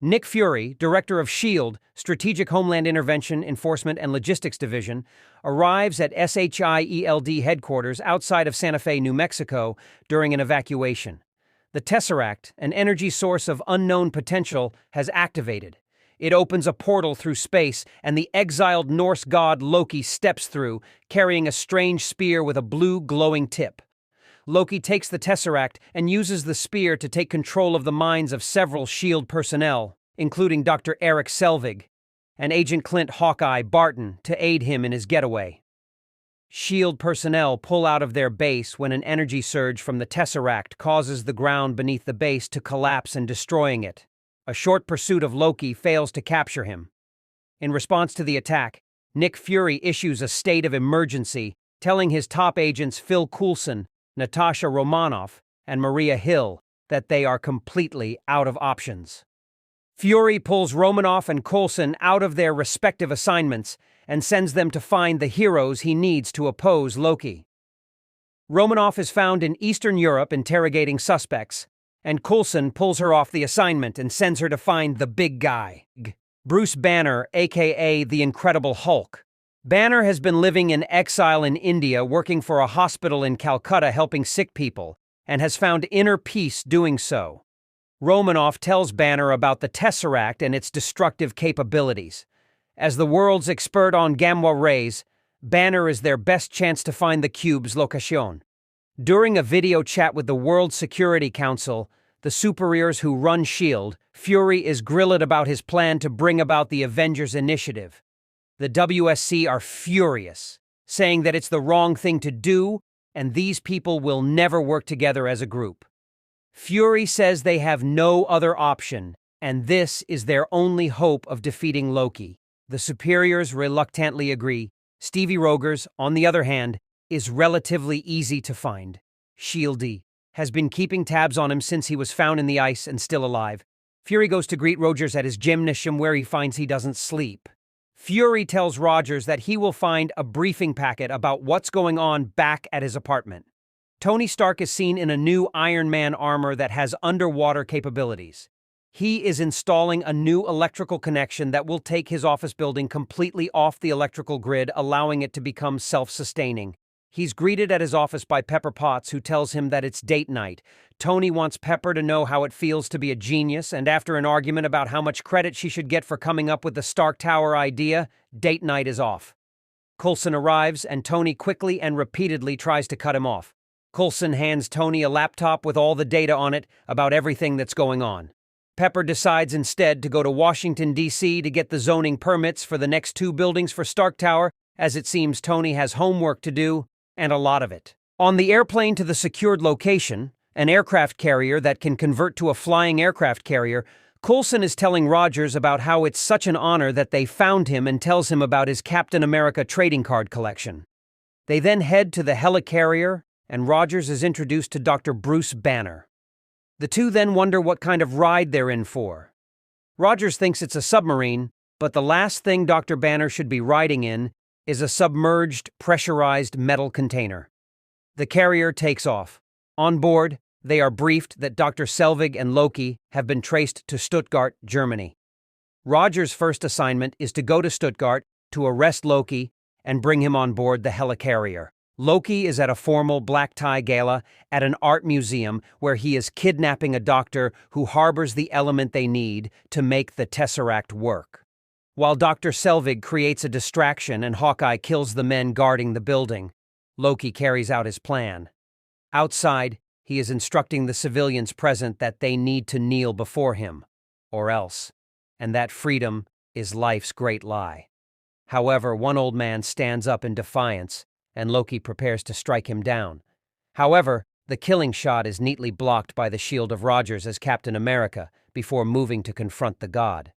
Nick Fury, director of S.H.I.E.L.D., Strategic Homeland Intervention, Enforcement, and Logistics Division, arrives at SHIELD headquarters outside of Santa Fe, New Mexico, during an evacuation. The Tesseract, an energy source of unknown potential, has activated. It opens a portal through space, and the exiled Norse god Loki steps through, carrying a strange spear with a blue, glowing tip. Loki takes the Tesseract and uses the spear to take control of the minds of several S.H.I.E.L.D. personnel, including Dr. Eric Selvig and Agent Clint Hawkeye Barton, to aid him in his getaway. S.H.I.E.L.D. personnel pull out of their base when an energy surge from the Tesseract causes the ground beneath the base to collapse and destroying it. A short pursuit of Loki fails to capture him. In response to the attack, Nick Fury issues a state of emergency, telling his top agents Phil Coulson, Natasha Romanoff, and Maria Hill that they are completely out of options. Fury pulls Romanoff and Coulson out of their respective assignments and sends them to find the heroes he needs to oppose Loki. Romanoff is found in Eastern Europe interrogating suspects, and Coulson pulls her off the assignment and sends her to find the big guy, Bruce Banner, aka the Incredible Hulk. Banner has been living in exile in India, working for a hospital in Calcutta helping sick people, and has found inner peace doing so. Romanoff tells Banner about the Tesseract and its destructive capabilities. As the world's expert on gamma rays, Banner is their best chance to find the cube's location. During a video chat with the World Security Council, the superiors who run S.H.I.E.L.D., Fury is grilled about his plan to bring about the Avengers initiative. The WSC are furious, saying that it's the wrong thing to do, and these people will never work together as a group. Fury says they have no other option, and this is their only hope of defeating Loki. The superiors reluctantly agree. Stevie Rogers, on the other hand, is relatively easy to find. S.H.I.E.L.D. has been keeping tabs on him since he was found in the ice and still alive. Fury goes to greet Rogers at his gymnasium, where he finds he doesn't sleep. Fury tells Rogers that he will find a briefing packet about what's going on back at his apartment. Tony Stark is seen in a new Iron Man armor that has underwater capabilities. He is installing a new electrical connection that will take his office building completely off the electrical grid, allowing it to become self-sustaining. He's greeted at his office by Pepper Potts, who tells him that it's date night. Tony wants Pepper to know how it feels to be a genius, and after an argument about how much credit she should get for coming up with the Stark Tower idea, date night is off. Coulson arrives, and Tony quickly and repeatedly tries to cut him off. Coulson hands Tony a laptop with all the data on it about everything that's going on. Pepper decides instead to go to Washington, D.C. to get the zoning permits for the next 2 buildings for Stark Tower, as it seems Tony has homework to do, and a lot of it. On the airplane to the secured location, an aircraft carrier that can convert to a flying aircraft carrier, Coulson is telling Rogers about how it's such an honor that they found him and tells him about his Captain America trading card collection. They then head to the helicarrier, and Rogers is introduced to Dr. Bruce Banner. The two then wonder what kind of ride they're in for. Rogers thinks it's a submarine, but the last thing Dr. Banner should be riding in is a submerged, pressurized metal container. The carrier takes off. On board, they are briefed that Dr. Selvig and Loki have been traced to Stuttgart, Germany. Rogers' first assignment is to go to Stuttgart to arrest Loki and bring him on board the helicarrier. Loki is at a formal black tie gala at an art museum where he is kidnapping a doctor who harbors the element they need to make the Tesseract work. While Dr. Selvig creates a distraction and Hawkeye kills the men guarding the building, Loki carries out his plan. Outside, he is instructing the civilians present that they need to kneel before him, or else, and that freedom is life's great lie. However, one old man stands up in defiance, and Loki prepares to strike him down. However, the killing shot is neatly blocked by the shield of Rogers as Captain America before moving to confront the god.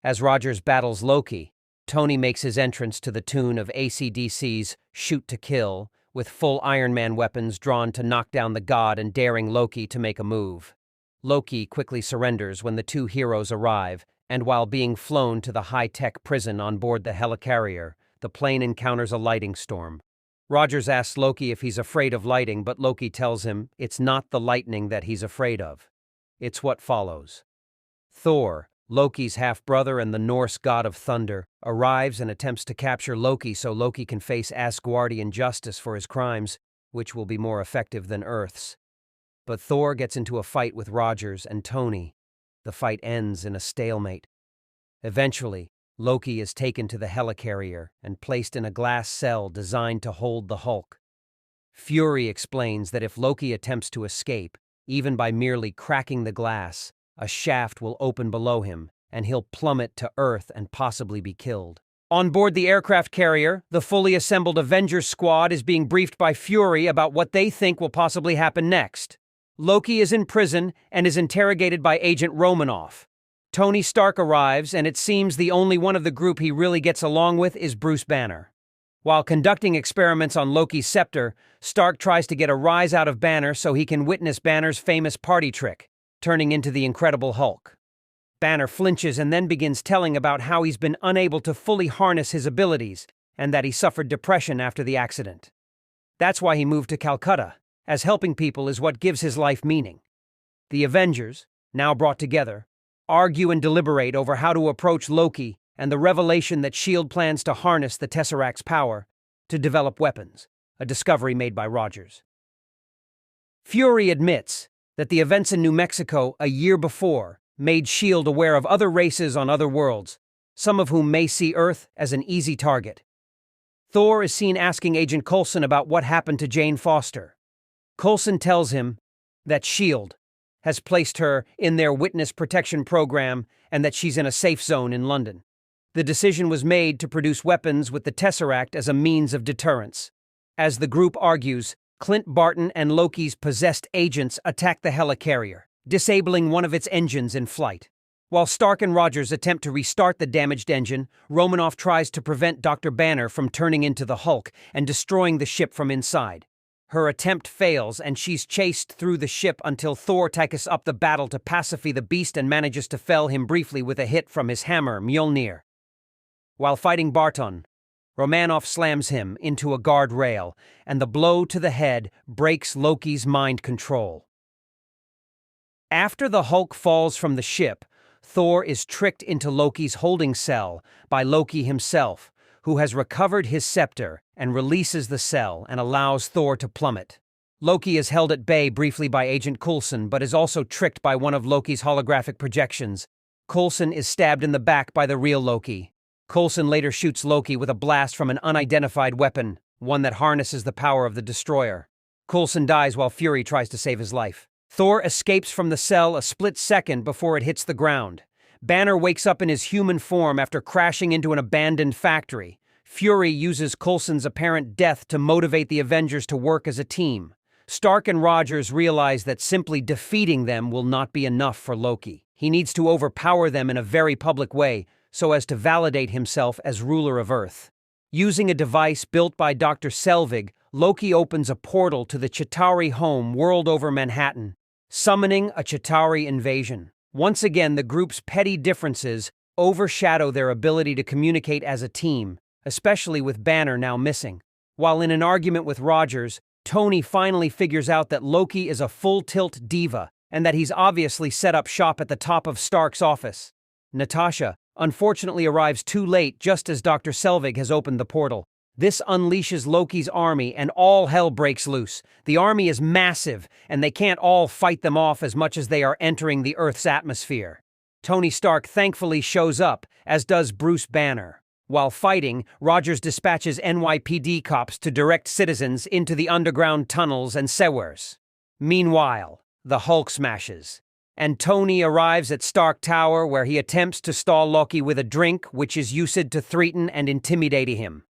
As Rogers battles Loki, Tony makes his entrance to the tune of AC/DC's Shoot to Kill, with full Iron Man weapons drawn to knock down the god and daring Loki to make a move. Loki quickly surrenders when the two heroes arrive, and while being flown to the high-tech prison on board the helicarrier, the plane encounters a lighting storm. Rogers asks Loki if he's afraid of lighting, but Loki tells him it's not the lightning that he's afraid of. It's what follows. Thor, Loki's half-brother and the Norse god of thunder, arrives and attempts to capture Loki so Loki can face Asgardian justice for his crimes, which will be more effective than Earth's. But Thor gets into a fight with Rogers and Tony. The fight ends in a stalemate. Eventually, Loki is taken to the helicarrier and placed in a glass cell designed to hold the Hulk. Fury explains that if Loki attempts to escape, even by merely cracking the glass, a shaft will open below him, and he'll plummet to Earth and possibly be killed. On board the aircraft carrier, the fully assembled Avengers squad is being briefed by Fury about what they think will possibly happen next. Loki is in prison and is interrogated by Agent Romanoff. Tony Stark arrives, and it seems the only one of the group he really gets along with is Bruce Banner. While conducting experiments on Loki's scepter, Stark tries to get a rise out of Banner so he can witness Banner's famous party trick, turning into the Incredible Hulk. Banner flinches and then begins telling about how he's been unable to fully harness his abilities and that he suffered depression after the accident. That's why he moved to Calcutta, as helping people is what gives his life meaning. The Avengers, now brought together, argue and deliberate over how to approach Loki and the revelation that S.H.I.E.L.D. plans to harness the Tesseract's power to develop weapons, a discovery made by Rogers. Fury admits that the events in New Mexico a year before made S.H.I.E.L.D. aware of other races on other worlds, some of whom may see Earth as an easy target. Thor is seen asking Agent Coulson about what happened to Jane Foster. Coulson tells him that S.H.I.E.L.D. has placed her in their witness protection program and that she's in a safe zone in London. The decision was made to produce weapons with the Tesseract as a means of deterrence. As the group argues, Clint Barton and Loki's possessed agents attack the helicarrier, disabling one of its engines in flight. While Stark and Rogers attempt to restart the damaged engine, Romanoff tries to prevent Dr. Banner from turning into the Hulk and destroying the ship from inside. Her attempt fails, and she's chased through the ship until Thor takes up the battle to pacify the beast and manages to fell him briefly with a hit from his hammer, Mjolnir. While fighting Barton, Romanoff slams him into a guardrail, and the blow to the head breaks Loki's mind control. After the Hulk falls from the ship, Thor is tricked into Loki's holding cell by Loki himself, who has recovered his scepter and releases the cell and allows Thor to plummet. Loki is held at bay briefly by Agent Coulson, but is also tricked by one of Loki's holographic projections. Coulson is stabbed in the back by the real Loki. Coulson later shoots Loki with a blast from an unidentified weapon, one that harnesses the power of the destroyer. Coulson dies while Fury tries to save his life. Thor escapes from the cell a split second before it hits the ground. Banner wakes up in his human form after crashing into an abandoned factory. Fury uses Coulson's apparent death to motivate the Avengers to work as a team. Stark and Rogers realize that simply defeating them will not be enough for Loki. He needs to overpower them in a very public way, so as to validate himself as ruler of Earth. Using a device built by Dr. Selvig, Loki opens a portal to the Chitauri home world over Manhattan, summoning a Chitauri invasion. Once again, the group's petty differences overshadow their ability to communicate as a team, especially with Banner now missing. While in an argument with Rogers, Tony finally figures out that Loki is a full-tilt diva and that he's obviously set up shop at the top of Stark's office. Natasha, unfortunately, arrives too late just as Dr. Selvig has opened the portal. This unleashes Loki's army and all hell breaks loose. The army is massive, and they can't all fight them off as much as they are entering the Earth's atmosphere. Tony Stark thankfully shows up, as does Bruce Banner. While fighting, Rogers dispatches NYPD cops to direct citizens into the underground tunnels and sewers. Meanwhile, the Hulk smashes, and Tony arrives at Stark Tower where he attempts to stall Loki with a drink which is used to threaten and intimidate him.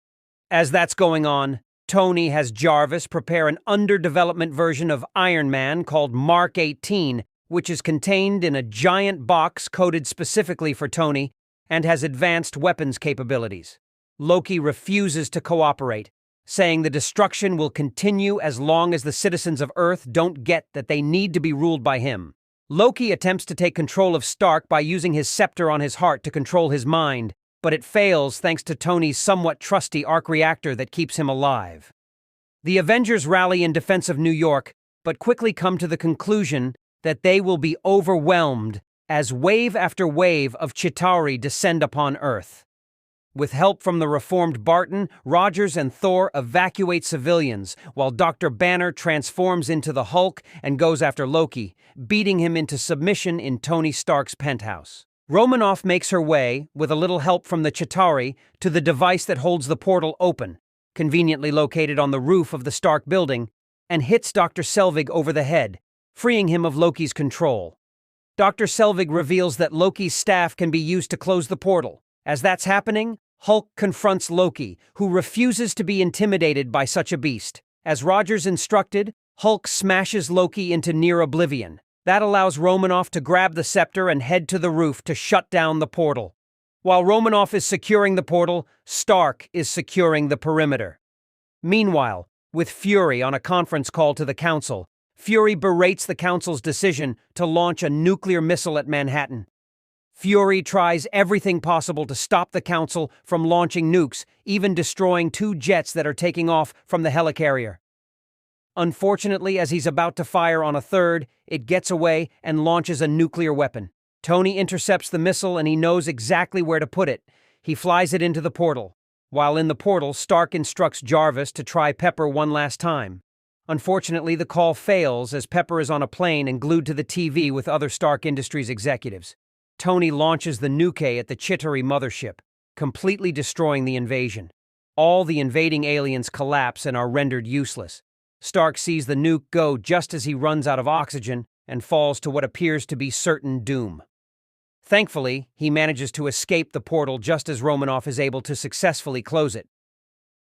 As that's going on, Tony has Jarvis prepare an underdevelopment version of Iron Man called Mark 18, which is contained in a giant box coded specifically for Tony and has advanced weapons capabilities. Loki refuses to cooperate, saying the destruction will continue as long as the citizens of Earth don't get that they need to be ruled by him. Loki attempts to take control of Stark by using his scepter on his heart to control his mind, but it fails thanks to Tony's somewhat trusty arc reactor that keeps him alive. The Avengers rally in defense of New York, but quickly come to the conclusion that they will be overwhelmed as wave after wave of Chitauri descend upon Earth. With help from the reformed Barton, Rogers and Thor evacuate civilians, while Dr. Banner transforms into the Hulk and goes after Loki, beating him into submission in Tony Stark's penthouse. Romanoff makes her way, with a little help from the Chitauri, to the device that holds the portal open, conveniently located on the roof of the Stark building, and hits Dr. Selvig over the head, freeing him of Loki's control. Dr. Selvig reveals that Loki's staff can be used to close the portal. As that's happening, Hulk confronts Loki, who refuses to be intimidated by such a beast. As Rogers instructed, Hulk smashes Loki into near oblivion. That allows Romanoff to grab the scepter and head to the roof to shut down the portal. While Romanoff is securing the portal, Stark is securing the perimeter. Meanwhile, with Fury on a conference call to the Council, Fury berates the Council's decision to launch a nuclear missile at Manhattan. Fury tries everything possible to stop the Council from launching nukes, even destroying 2 jets that are taking off from the helicarrier. Unfortunately, as he's about to fire on a third, it gets away and launches a nuclear weapon. Tony intercepts the missile and he knows exactly where to put it. He flies it into the portal. While in the portal, Stark instructs Jarvis to try Pepper one last time. Unfortunately, the call fails as Pepper is on a plane and glued to the TV with other Stark Industries executives. Tony launches the nuke at the Chitauri mothership, completely destroying the invasion. All the invading aliens collapse and are rendered useless. Stark sees the nuke go just as he runs out of oxygen and falls to what appears to be certain doom. Thankfully, he manages to escape the portal just as Romanoff is able to successfully close it.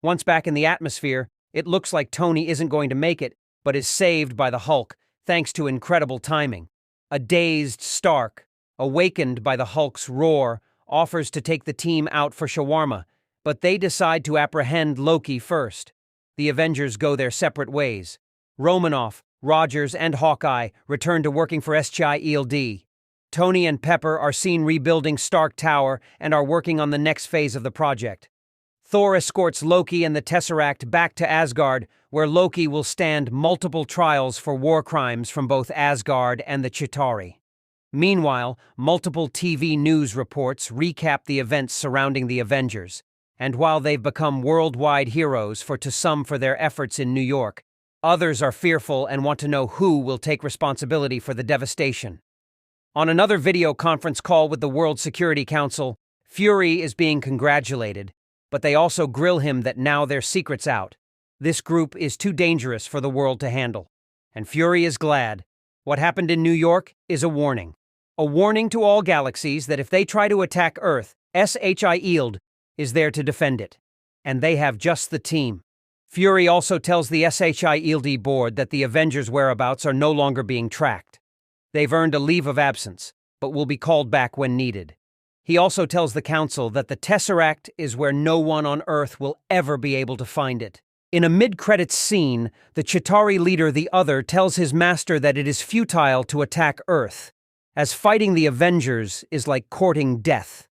Once back in the atmosphere, it looks like Tony isn't going to make it, but is saved by the Hulk, thanks to incredible timing. A dazed Stark, awakened by the Hulk's roar, offers to take the team out for shawarma, but they decide to apprehend Loki first. The Avengers go their separate ways. Romanoff, Rogers, and Hawkeye return to working for SHIELD. Tony and Pepper are seen rebuilding Stark Tower and are working on the next phase of the project. Thor escorts Loki and the Tesseract back to Asgard, where Loki will stand multiple trials for war crimes from both Asgard and the Chitauri. Meanwhile, multiple TV news reports recap the events surrounding the Avengers, and while they've become worldwide heroes for their efforts in New York, others are fearful and want to know who will take responsibility for the devastation. On another video conference call with the World Security Council, Fury is being congratulated, but they also grill him that now their secret's out. This group is too dangerous for the world to handle. And Fury is glad. What happened in New York is a warning. A warning to all galaxies that if they try to attack Earth, SHIELD is there to defend it. And they have just the team. Fury also tells the SHIELD board that the Avengers' whereabouts are no longer being tracked. They've earned a leave of absence, but will be called back when needed. He also tells the Council that the Tesseract is where no one on Earth will ever be able to find it. In a mid-credits scene, the Chitauri leader, the Other, tells his master that it is futile to attack Earth, as fighting the Avengers is like courting death.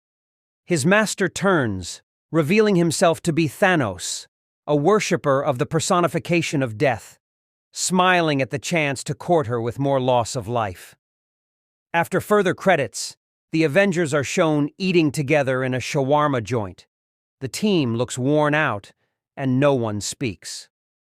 His master turns, revealing himself to be Thanos, a worshipper of the personification of death, smiling at the chance to court her with more loss of life. After further credits, the Avengers are shown eating together in a shawarma joint. The team looks worn out, and no one speaks.